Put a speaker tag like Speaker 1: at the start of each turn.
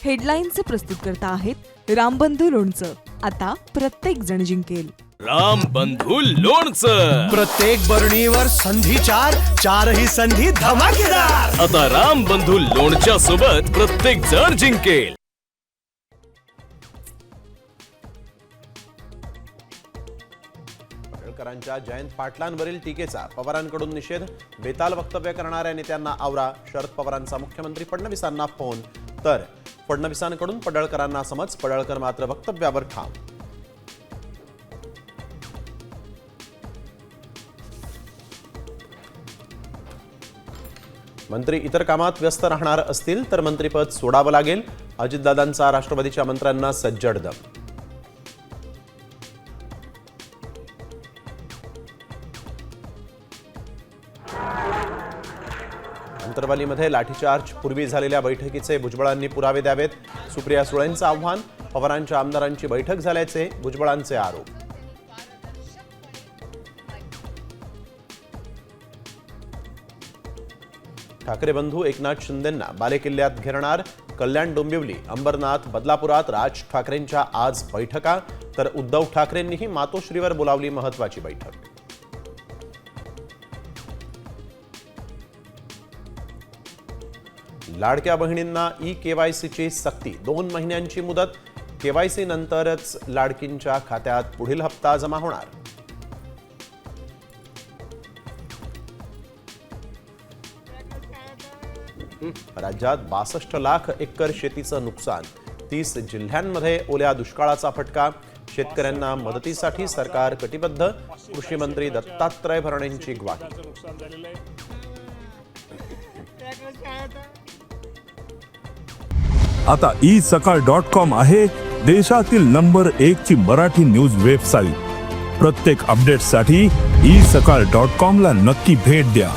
Speaker 1: हेडलाईनचे प्रस्तुतकर्ता आहेत रामबंधू लोणचं. आता प्रत्येक जण जिंकेल.
Speaker 2: रामबंधू लोणचं.
Speaker 3: प्रत्येक बरणीवर संधी चार, चारही संधी धमाकेदार.
Speaker 2: आता रामबंधू लोणच्या सोबत प्रत्येक जण जिंकेल.
Speaker 4: पडळकरांच्या जयंत पाटलांवरील टीकेचा पवारांकडून निषेध. बेताल वक्तव्य करणाऱ्या नेत्यांना आवरा. शरद पवारांचा मुख्यमंत्री फडणवीसांना फोन. तर फडणवीसांकडून पडळकरांना समज. पडळकर मात्र वक्तव्यावर ठाम. मंत्री इतर कामात व्यस्त राहणार असतील तर मंत्रिपद सोडावं लागेल. अजितदादांचा राष्ट्रवादीच्या मंत्र्यांना सज्जड दम. अंतरवालीमध्ये लाठीचार्ज पूर्वी झालेल्या बैठकीचे भुजबळांनी पुरावे द्यावेत. सुप्रिया सुळेंचं आव्हान. पवारांच्या आमदारांची बैठक झाल्याचे भुजबळांचे आरोप. ठाकरे बंधू एकनाथ शिंदेंना बालेकिल्ल्यात घेरणार. कल्याण, डोंबिवली, अंबरनाथ, बदलापुरात राज ठाकरेंच्या आज बैठका. तर उद्धव ठाकरेंनीही मातोश्रीवर बोलावली महत्वाची बैठक. लाडक्या बहिणींना ई-केवायसीची सक्ती. 2 महिन्यांची मुदत. केवायसी नंतरच लाडकींच्या खात्यात पुढील हप्ता जमा होणार. राज्यात 62 लाख एकर शेतीचं नुकसान. 30 जिल्ह्यांमध्ये ओल्या दुष्काळाचा फटका. शेतकऱ्यांना मदतीसाठी सरकार कटिबद्ध. कृषी मंत्री दत्तात्रय भरणेंची ग्वाही.
Speaker 5: आता isakal.com आहे देशातील नंबर 1 ची मराठी न्यूज वेबसाईट. प्रत्येक अपडेटसाठी isakal.com ला नक्की भेट द्या.